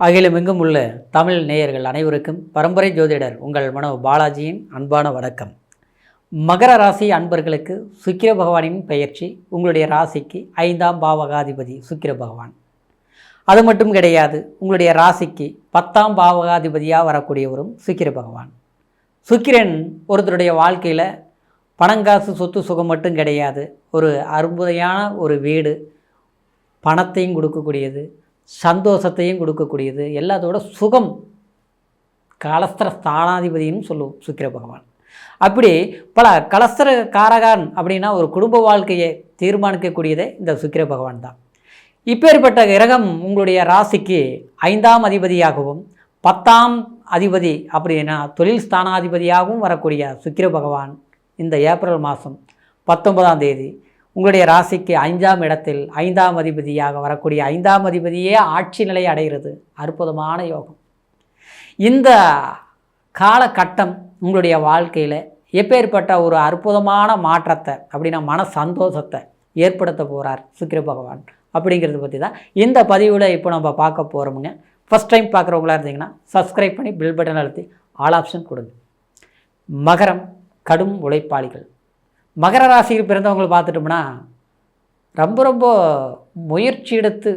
அகிலமெங்கும் உள்ள தமிழ் நேயர்கள் அனைவருக்கும் பரம்பரை ஜோதிடர் உங்கள் மனோ பாலாஜியின் அன்பான வணக்கம். மகர ராசி அன்பர்களுக்கு சுக்கிர பகவானின் பெயர்ச்சி உங்களுடைய ராசிக்கு 5ஆம் பாவகாதிபதி சுக்கிர பகவான். அது மட்டும் கிடையாது, உங்களுடைய ராசிக்கு 10ஆம் பாவகாதிபதியாக வரக்கூடியவரும் சுக்கிர பகவான். சுக்கிரன் ஒருத்தருடைய வாழ்க்கையில் பணங்காசு சொத்து சுகம் மட்டும் கிடையாது, ஒரு அருமையான ஒரு வீடு, பணத்தையும் கொடுக்கக்கூடியது, சந்தோஷத்தையும் கொடுக்கக்கூடியது, எல்லாத்தோட சுகம், கலஸ்திர ஸ்தானாதிபதினு சொல்லுவோம் சுக்கிர பகவான். அப்படி பல கலஸ்திர காரகான் அப்படின்னா ஒரு குடும்ப வாழ்க்கையை தீர்மானிக்கக்கூடியதே இந்த சுக்கிர பகவான் தான். இப்பேற்பட்ட கிரகம் உங்களுடைய ராசிக்கு 5ஆம் அதிபதியாகவும் 10ஆம் அதிபதி அப்படின்னா தொழில் ஸ்தானாதிபதியாகவும் வரக்கூடிய சுக்கிர பகவான் இந்த ஏப்ரல் மாதம் 19ஆம் தேதி உங்களுடைய ராசிக்கு 5ஆம் இடத்தில் 5ஆம் அதிபதியாக வரக்கூடிய 5ஆம் அதிபதியே ஆட்சி நிலை அடைகிறது. அற்புதமான யோகம். இந்த காலகட்டம் உங்களுடைய வாழ்க்கையில் எப்பேற்பட்ட ஒரு அற்புதமான மாற்றத்தை அப்படின்னா மன சந்தோஷத்தை ஏற்படுத்த போகிறார் சுக்கிர பகவான் அப்படிங்கிறத பற்றி தான் இந்த பதிவில் இப்போ நம்ம பார்க்க போகிறோமுங்க. ஃபஸ்ட் டைம் பார்க்குறவங்களா இருந்தீங்கன்னா சப்ஸ்கிரைப் பண்ணி பில் பட்டன் அழுத்தி ஆல் ஆப்ஷன் கொடுங்க. மகரம் கடும் உழைப்பாளிகள். மகர ராசியில் பிறந்தவங்களை பார்த்துட்டோம்னா ரொம்ப முயற்சி எடுத்து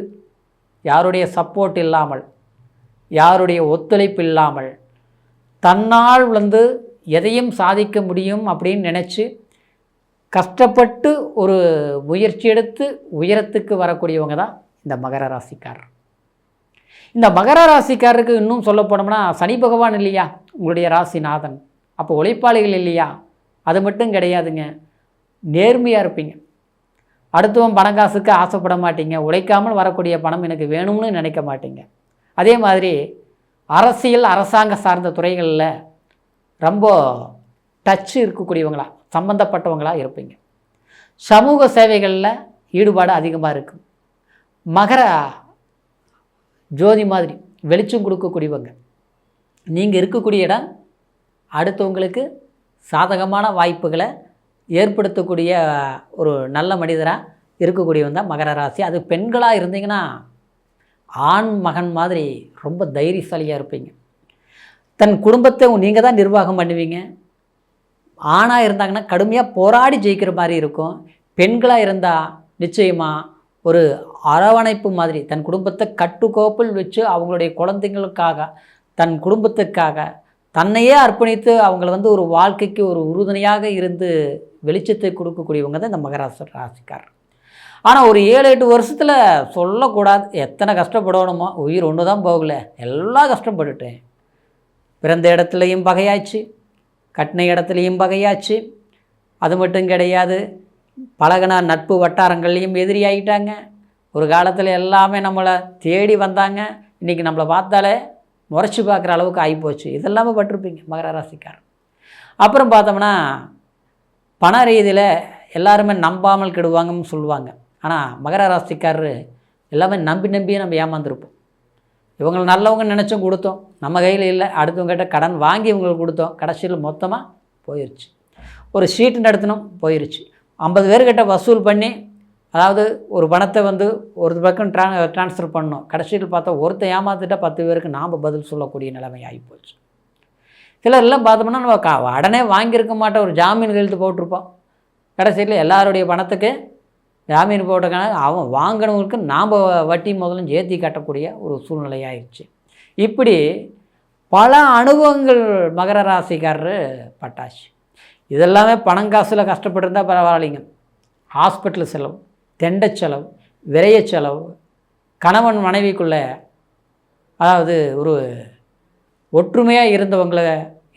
யாருடைய சப்போர்ட் இல்லாமல், யாருடைய ஒத்துழைப்பு இல்லாமல் தன்னால் எதையும் சாதிக்க முடியும் அப்படின்னு நினச்சி கஷ்டப்பட்டு ஒரு முயற்சி எடுத்து உயரத்துக்கு வரக்கூடியவங்க தான் இந்த மகர ராசிக்காரர். இந்த மகர ராசிக்காரருக்கு இன்னும் சொல்ல போனோம்னா சனி பகவான் இல்லையா உங்களுடைய ராசிநாதன், அப்போ உழைப்பாளிகள் இல்லையா? அது மட்டும் கிடையாதுங்க, நேர்மையாக இருப்பீங்க. அடுத்தவன் பணங்காசுக்கு ஆசைப்பட மாட்டீங்க. உழைக்காமல் வரக்கூடிய பணம் எனக்கு வேணும்னு நினைக்க மாட்டீங்க. அதே மாதிரி அரசியல் அரசாங்க சார்ந்த துறைகளில் ரொம்ப டச்சு இருக்கக்கூடியவங்களா சம்பந்தப்பட்டவங்களாக இருப்பீங்க. சமூக சேவைகளில் ஈடுபாடு அதிகமாக இருக்கும். மகர ஜோதி மாதிரி வெளிச்சம் கொடுக்கக்கூடியவங்க. நீங்கள் இருக்கக்கூடிய இடம் அடுத்தவங்களுக்கு சாதகமான வாய்ப்புகளை ஏற்படுத்தக்கூடிய ஒரு நல்ல மனிதராக இருக்கக்கூடியவங்க தான் மகர ராசி. அது பெண்களாக இருந்தீங்கன்னா ஆண் மகன் மாதிரி ரொம்ப தைரியசாலியாக இருப்பீங்க. தன் குடும்பத்தை நீங்கள் தான் நிர்வாகம் பண்ணுவீங்க. ஆணாக இருந்தாங்கன்னா கடுமையாக போராடி ஜெயிக்கிற மாதிரி இருக்கும். பெண்களாக இருந்தால் நிச்சயமாக ஒரு அரவணைப்பு மாதிரி தன் குடும்பத்தை கட்டுக்கோப்பில் வச்சு அவங்களுடைய குழந்தைங்களுக்காக, தன் குடும்பத்துக்காக தன்னையே அர்ப்பணித்து அவங்கள ஒரு வாழ்க்கைக்கு ஒரு உறுதுணையாக இருந்து வெளிச்சத்தை கொடுக்கக்கூடியவங்க தான் இந்த மகர ராசிக்காரர். ஆனால் ஒரு 7-8 வருஷத்தில் சொல்லக்கூடாது எத்தனை கஷ்டப்படணுமோ, உயிர் ஒன்று தான் போகலை, எல்லாம் கஷ்டப்பட்டுட்டேன். பிறந்த இடத்துலையும் பகையாச்சு, கட்டின இடத்துலையும் பகையாச்சு. அது மட்டும் கிடையாது, பழகின நட்பு வட்டாரங்கள்லையும் எதிரியாகிட்டாங்க. ஒரு காலத்தில் எல்லாமே நம்மளை தேடி வந்தாங்க, இன்றைக்கி நம்மளை பார்த்தாலே முறைச்சி பார்க்குற அளவுக்கு ஆகிப்போச்சு. இதெல்லாமே பட்டிருப்பீங்க மகர ராசிக்காரர். அப்புறம் பார்த்தோம்னா பண ரீதியில் எல்லாருமே நம்பாமல் கெடுவாங்கன்னு சொல்லுவாங்க. ஆனால் மகர ராசிக்காரர் எல்லாமே நம்பியே நம்ம ஏமாந்துருப்போம். இவங்களை நல்லவங்க நினச்சும் கொடுத்தோம், நம்ம கையில் இல்லை, அடுத்தவங்ககிட்ட கடன் வாங்கி இவங்களுக்கு கொடுத்தோம், கடைசியில் மொத்தமாக போயிடுச்சு. ஒரு ஷீட்டு நடத்தினோம், போயிடுச்சு. 50 பேர்கிட்ட வசூல் பண்ணி, அதாவது ஒரு பணத்தை ஒரு பக்கம் ட்ரான்ஸ்ஃபர் பண்ணோம், கடைசியில் பார்த்தா ஒருத்தர் ஏமாற்றிட்டா 10 பேருக்கு நாம் பதில் சொல்லக்கூடிய நிலைமை ஆகிப்போச்சு. சிலர்லாம் பார்த்தோம்னா நம்ம உடனே வாங்கியிருக்க மாட்டோம், ஒரு ஜாமீன் எழுத்து போட்டிருப்போம், கடைசியில் எல்லாருடைய பணத்துக்கு ஜாமீன் போட்டிருக்காங்க, அவன் வாங்கினவங்களுக்கு நாம் வட்டி முதலும் ஏற்றி கட்டக்கூடிய ஒரு சூழ்நிலையாகிடுச்சு. இப்படி பல அனுபவங்கள் மகர ராசிக்காரர் பட்டாச்சு. இதெல்லாமே பணங்காசில் கஷ்டப்பட்டுருந்தால் பரவாயில்லைங்க. ஹாஸ்பிட்டல் செலவு, தெண்ட செலவு, விரைய செலவு, கணவன் மனைவிக்குள்ளே அதாவது ஒரு ஒற்றுமையாக இருந்தவங்களை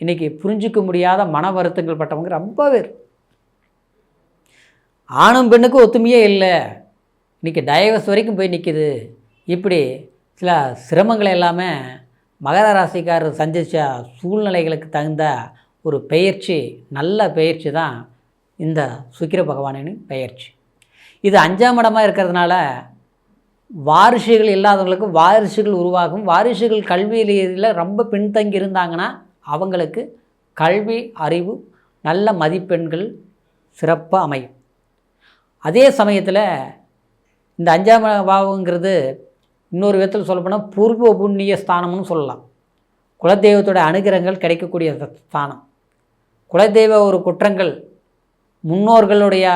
இன்றைக்கி புரிஞ்சிக்க முடியாத மன வருத்தங்கள் பட்டவங்க ரொம்ப பேர். ஆணும் பெண்ணுக்கும் ஒத்துமையே இல்லை, இன்றைக்கி டைவர்ஸ் வரைக்கும் போய் நிற்கிது. இப்படி சில சிரமங்களை எல்லாமே மகர ராசிக்காரர் சந்தித்த சூழ்நிலைகளுக்கு தகுந்த ஒரு பெயர்ச்சி, நல்ல பெயர்ச்சி தான் இந்த சுக்கிர பகவானின் பெயர்ச்சி. இது 5ஆம் இடமாக இருக்கிறதுனால வாரிசுகள் இல்லாதவங்களுக்கு வாரிசுகள் உருவாகும். வாரிசுகள் கல்வியில் ரொம்ப பின்தங்கி இருந்தாங்கன்னா அவங்களுக்கு கல்வி அறிவு நல்ல மதிப்பெண்கள் சிறப்பாக அமையும். அதே சமயத்தில் இந்த 5ஆம் பாவங்கிறது இன்னொரு விதத்தில் சொல்லப்போனால் பூர்வ புண்ணிய ஸ்தானம்னு சொல்லலாம். குலதெய்வத்தோட அனுகிரகங்கள் கிடைக்கக்கூடிய ஸ்தானம். குலதெய்வ ஒரு குற்றங்கள் முன்னோர்களுடைய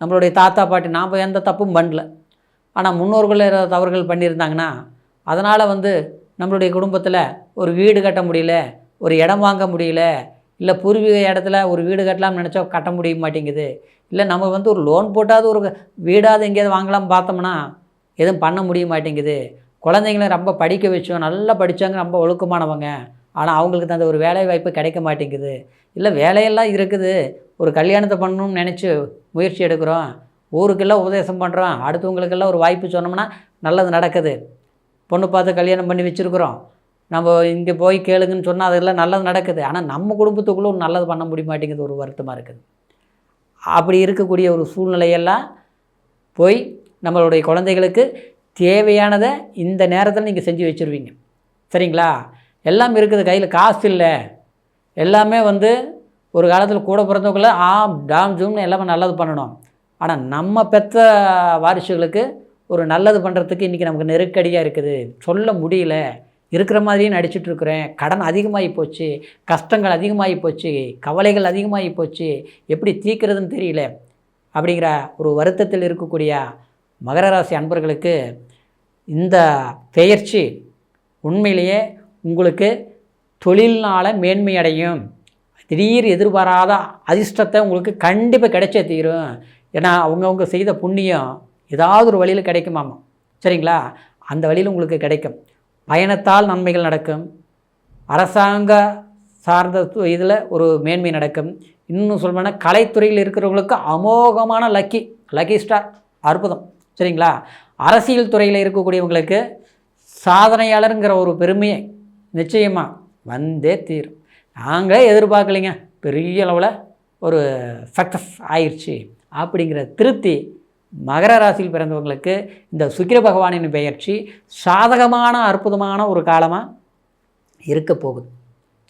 நம்மளுடைய தாத்தா பாட்டி நாம் எந்த தப்பும் பண்ணல, ஆனால் முன்னோர்கள் ஏதாவது தவறுகள் பண்ணியிருந்தாங்கன்னா அதனால் நம்மளுடைய குடும்பத்தில் ஒரு வீடு கட்ட முடியல, ஒரு இடம் வாங்க முடியல, இல்லை பூர்வீக இடத்துல ஒரு வீடு கட்டலாம்னு நினச்சா கட்ட முடிய மாட்டேங்குது, இல்லை நம்ம ஒரு லோன் போட்டாவது ஒரு வீடாவது எங்கேயாவது வாங்கலாம்னு பார்த்தோம்னா எதுவும் பண்ண முடிய மாட்டேங்குது. குழந்தைங்கள ரொம்ப படிக்க வச்சோம், நல்லா படித்தாங்க, ரொம்ப ஒழுக்கமானவங்க, ஆனால் அவங்களுக்கு தகுந்த ஒரு வேலை வாய்ப்பு கிடைக்க மாட்டேங்குது, இல்லை வேலையெல்லாம் இருக்குது, ஒரு கல்யாணத்தை பண்ணணும்னு நினச்சி முயற்சி எடுக்கிறோம், ஊருக்கெல்லாம் உபதேசம் பண்ணுறோம், அடுத்தவங்களுக்கெல்லாம் ஒரு வாய்ப்பு சொன்னோம்னா நல்லது நடக்குது, பொண்ணு பார்த்து கல்யாணம் பண்ணி வச்சுருக்குறோம், நம்ம இங்கே போய் கேளுங்கன்னு சொன்னால் அதெல்லாம் நல்லது நடக்குது, ஆனால் நம்ம குடும்பத்துக்குள்ளே ஒரு நல்லது பண்ண முடிய மாட்டேங்குது, ஒரு வருத்தமாக இருக்குது. அப்படி இருக்கக்கூடிய ஒரு சூழ்நிலையெல்லாம் போய் நம்மளுடைய குழந்தைகளுக்கு தேவையானதை இந்த நேரத்தில் நீங்கள் செஞ்சு வச்சுருவீங்க. சரிங்களா? எல்லாம் இருக்குது, கையில் காசு இல்லை, எல்லாமே ஒரு காலத்தில் கூட பிறந்தவங்கள டாம் ஜூம்னு எல்லாமே நல்லது பண்ணணும், ஆனால் நம்ம பெற்ற வாரிசுகளுக்கு ஒரு நல்லது பண்ணுறதுக்கு இன்றைக்கி நமக்கு நெருக்கடியாக இருக்குது, சொல்ல முடியல, இருக்கிற மாதிரியே நடிச்சிட்ருக்குறேன், கடன் அதிகமாகி போச்சு, கஷ்டங்கள் அதிகமாகி போச்சு, கவலைகள் அதிகமாகி போச்சு, எப்படி தீர்க்கிறதுன்னு தெரியல அப்படிங்கிற ஒரு வருத்தத்தில் இருக்கக்கூடிய மகர ராசி அன்பர்களுக்கு இந்த பெயர்ச்சி உண்மையிலேயே உங்களுக்கு தொழில்னால மேன்மை அடையும், திடீர் எதிர்பாராத அதிர்ஷ்டத்தை உங்களுக்கு கண்டிப்பாக கிடைச்சே தீரும். ஏன்னா அவங்கவுங்க செய்த புண்ணியம் ஏதாவது ஒரு வழியில் கிடைக்குமாமா. சரிங்களா? அந்த வழியில் உங்களுக்கு கிடைக்கும். பயணத்தால் நன்மைகள் நடக்கும், அரசாங்க சார்ந்த இதில் ஒரு மேன்மை நடக்கும். இன்னும் சொல்லணும்னா கலைத்துறையில் இருக்கிறவங்களுக்கு அமோகமான லக்கி ஸ்டார், அற்புதம். சரிங்களா? அரசியல் துறையில் இருக்கக்கூடியவங்களுக்கு சாதனையாளருங்கிற ஒரு பெருமையை நிச்சயமாக வந்தே தீரும். நாங்களே எதிர்பார்க்கலைங்க, பெரிய அளவில் ஒரு சக்ஸஸ் ஆயிடுச்சு அப்படிங்கிற திருப்தி மகர ராசியில் பிறந்தவங்களுக்கு இந்த சுக்கிர பகவானின் பெயர்ச்சி சாதகமான அற்புதமான ஒரு காலமாக இருக்க போகுது.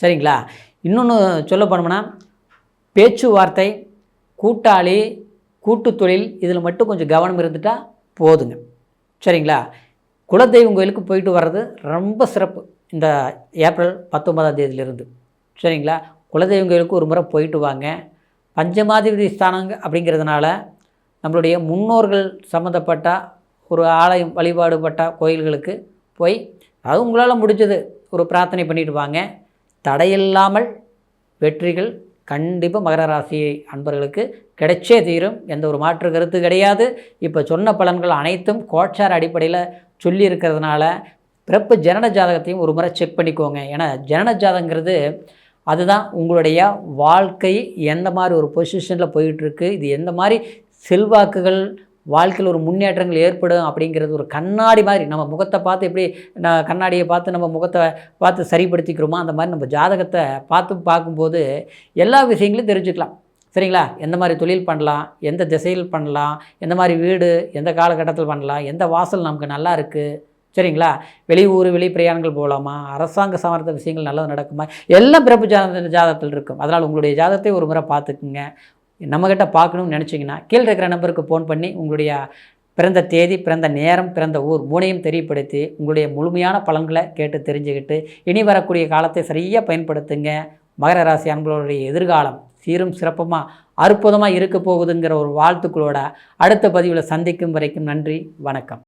சரிங்களா? இன்னொன்று சொல்ல போனோம்னா பேச்சுவார்த்தை, கூட்டாளி, கூட்டு தொழில் இதில் மட்டும் கொஞ்சம் கவனம் இருந்துட்டால் போதுங்க. சரிங்களா? குலதெய்வம் கோயிலுக்கு போயிட்டு வர்றது ரொம்ப சிறப்பு இந்த ஏப்ரல் 19ஆம் தேதியிலிருந்து. சரிங்களா? குலதெய்வம் கோயிலுக்கு ஒரு முறை போயிட்டு வாங்க. பஞ்சமாதிபதி ஸ்தானங்க அப்படிங்கிறதுனால நம்மளுடைய முன்னோர்கள் சம்மந்தப்பட்ட ஒரு ஆலயம் வழிபாடுபட்ட கோயில்களுக்கு போய் அது உங்களால் முடிஞ்சது ஒரு பிரார்த்தனை பண்ணிட்டு வாங்க. தடையில்லாமல் வெற்றிகள் கண்டிப்பாக மகர ராசி அன்பர்களுக்கு கிடைச்சே தீரும், எந்த ஒரு மாற்று கருத்து கிடையாது. இப்போ சொன்ன பலன்கள் அனைத்தும் கோட்சார் அடிப்படையில் சொல்லி இருக்கிறதுனால பிறப்பு ஜனன ஜாதகத்தையும் ஒரு முறை செக் பண்ணிக்கோங்க. ஏன்னா ஜனன ஜாதகங்கிறது அதுதான் உங்களுடைய வாழ்க்கை எந்த மாதிரி ஒரு பொசிஷனில் போயிட்டுருக்கு, இது எந்த மாதிரி செல்வாக்குகள் வாழ்க்கையில் ஒரு முன்னேற்றங்கள் ஏற்படும் அப்படிங்கிறது ஒரு கண்ணாடி மாதிரி. நம்ம முகத்தை பார்த்து எப்படி கண்ணாடியை பார்த்து நம்ம முகத்தை பார்த்து சரிப்படுத்திக்கிறோமோ அந்த மாதிரி நம்ம ஜாதகத்தை பார்க்கும்போது எல்லா விஷயங்களையும் தெரிஞ்சுக்கலாம். சரிங்களா? எந்த மாதிரி தொழில் பண்ணலாம், எந்த திசையில் பண்ணலாம், எந்த மாதிரி வீடு எந்த காலகட்டத்தில் பண்ணலாம், எந்த வாசல் நமக்கு நல்லா இருக்குது, சரிங்களா, வெளியூர் வெளி பிரயாணங்கள் போகலாமா, அரசாங்க சார்ந்த விஷயங்கள் நல்லது நடக்குமா, எல்லாம் பிறப்பு ஜாதகத்தில் இருக்கும். அதனால் உங்களுடைய ஜாதகத்தை ஒரு முறை பார்த்துக்குங்க. நம்மக்கிட்ட பார்க்கணும்னு நினச்சிங்கன்னா கீழே இருக்கிற நம்பருக்கு ஃபோன் பண்ணி உங்களுடைய பிறந்த தேதி, பிறந்த நேரம், பிறந்த ஊர் மூணையும் தெரியப்படுத்தி உங்களுடைய முழுமையான பலன்களை கேட்டு தெரிஞ்சுக்கிட்டு இனி வரக்கூடிய காலத்தை சரியாக பயன்படுத்துங்க. மகர ராசி அன்பர்களுடைய எதிர்காலம் சீரும் சிறப்புமாக அற்புதமாக இருக்க போகுதுங்கிற ஒரு வாழ்த்துக்களோட அடுத்த பதிவில் சந்திக்கும் வரைக்கும் நன்றி, வணக்கம்.